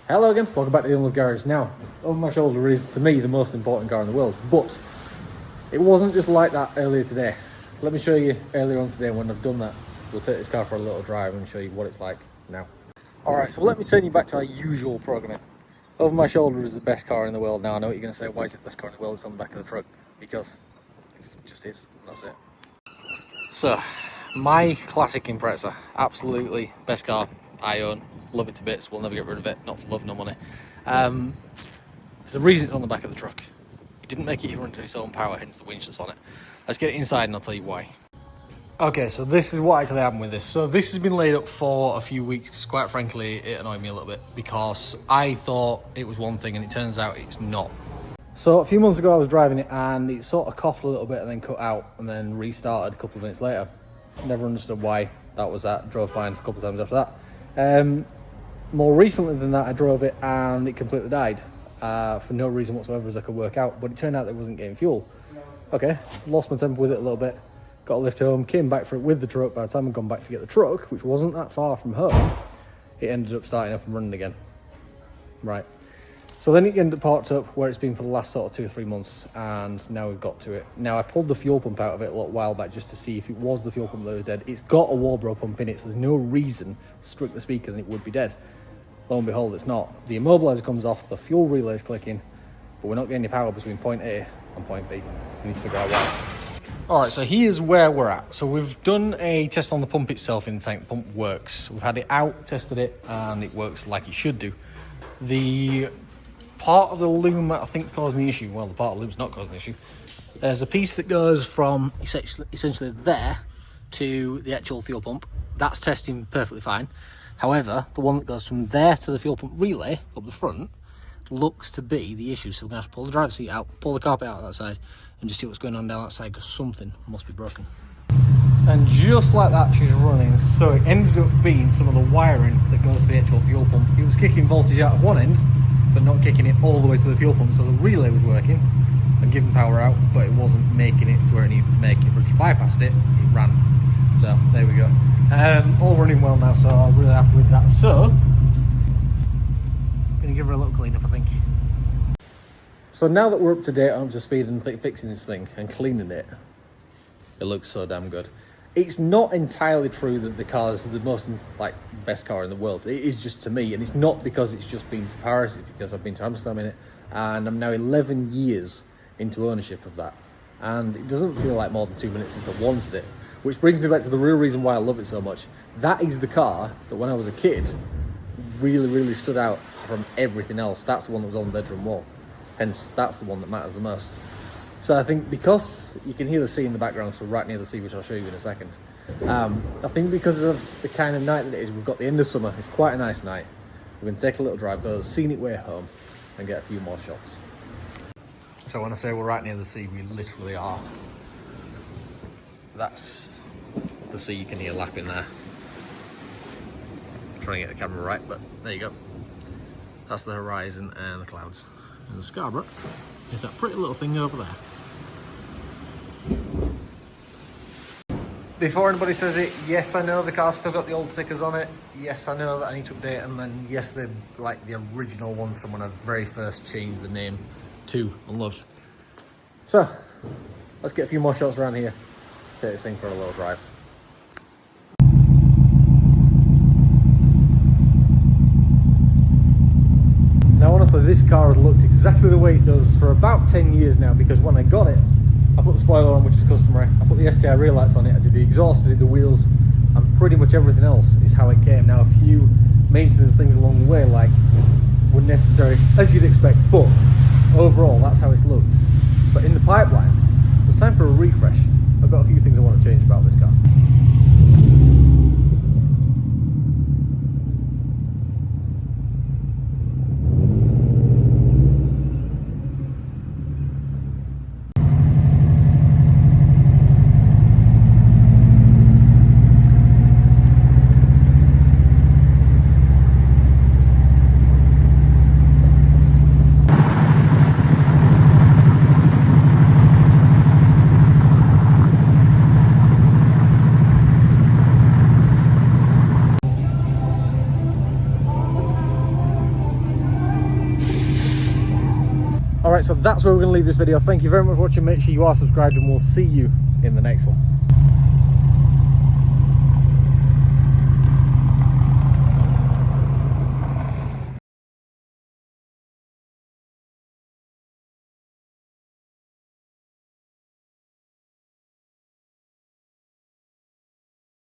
Hello again, welcome back to the Unloved Garage. Now, over my shoulder is, to me, the most important car in the world, but it wasn't just like that earlier today. Let me show you earlier on today. When I've done that, we'll take this car for a little drive and show you what it's like now. Alright, so let me turn you back to our usual programming. Over my shoulder is the best car in the world. Now, I know what you're going to say, why is it the best car in the world? It's on the back of the truck. Because it just is, that's it. So, my classic Impreza, absolutely best car I own. Love it to bits, we'll never get rid of it, not for love nor money. There's a reason it's on the back of the truck. It didn't make it run to its own power, hence the winch that's on it. Let's get it inside and I'll tell you why. Okay, so this is what actually happened with this. So this has been laid up for a few weeks, because quite frankly it annoyed me a little bit, because I thought it was one thing and it turns out it's not. So a few months ago I was driving it and it sort of coughed a little bit and then cut out and then restarted a couple of minutes later. Never understood why that was that. Drove fine for a couple of times after that. More recently than that, I drove it and it completely died for no reason whatsoever as I could work out, but it turned out that it wasn't getting fuel. Okay, lost my temper with it a little bit, got a lift home, came back for it with the truck. By the time I'd gone back to get the truck, which wasn't that far from home, it ended up starting up and running again. Right, so then it ended up parked up where it's been for the last sort of 2 or 3 months, and now we've got to it. Now I pulled the fuel pump out of it a little while back just to see if it was the fuel pump that was dead. It's got a Warbro pump in it, so there's no reason to strike the speaker and it would be dead. Lo and behold, it's not. The immobilizer comes off, the fuel relay is clicking, but we're not getting any power between point A and point B. We need to figure out why. Alright, so here's where we're at. So we've done a test on the pump itself in the tank. The pump works. We've had it out, tested it, and it works like it should do. The part of the loom that I think is causing the issue, well, the part of the loom's not causing the issue. There's a piece that goes from essentially there to the actual fuel pump. That's testing perfectly fine. However, the one that goes from there to the fuel pump relay up the front looks to be the issue. So we're going to have to pull the driver's seat out, pull the carpet out of that side, and just see what's going on down that side, because something must be broken. And just like that, she's running. So it ended up being some of the wiring that goes to the actual fuel pump. It was kicking voltage out of one end, but not kicking it all the way to the fuel pump. So the relay was working and giving power out, but it wasn't making it to where it needed to make it. But if you bypassed it, it ran. So there we go. All running well now, so I'm really happy with that. So I'm gonna give her a little clean up, I think. So now that we're up to date, I'm up to speed and fixing this thing and cleaning it, it looks so damn good. It's not entirely true that the car is the most best car in the world. It is just to me, and it's not because it's just been to Paris, it's because I've been to Amsterdam in it, and I'm now 11 years into ownership of that, and it doesn't feel like more than 2 minutes since I wanted it. Which brings me back to the real reason why I love it so much. That is the car that when I was a kid really stood out from everything else. That's the one that was on the bedroom wall. Hence, that's the one that matters the most. So I think because you can hear the sea in the background, so right near the sea, which I'll show you in a second. I think because of the kind of night that it is, we've got the end of summer, it's quite a nice night. We're going to take a little drive, go the scenic way home, and get a few more shots. So when I say we're right near the sea, we literally are. That's the sea, you can hear lapping there. I'm trying to get the camera right, but there you go. That's the horizon and the clouds. And the Scarborough is that pretty little thing over there. Before anybody says it, yes, I know the car's still got the old stickers on it. Yes, I know that I need to update them, and yes, they're like the original ones from when I very first changed the name to Unloved. So, let's get a few more shots around here. Take this thing for a little drive. Now honestly, this car has looked exactly the way it does for about 10 years now, because when I got it, I put the spoiler on, which is customary, I put the STI rear lights on it, I did the exhaust, I did the wheels, and pretty much everything else is how it came. Now a few maintenance things along the way like were necessary, as you'd expect, but overall that's how it's looked. But in the pipeline, it's time for a refresh. I've got a few things I want to change about this car. Alright, so that's where we're going to leave this video. Thank you very much for watching. Make sure you are subscribed, and we'll see you in the next one.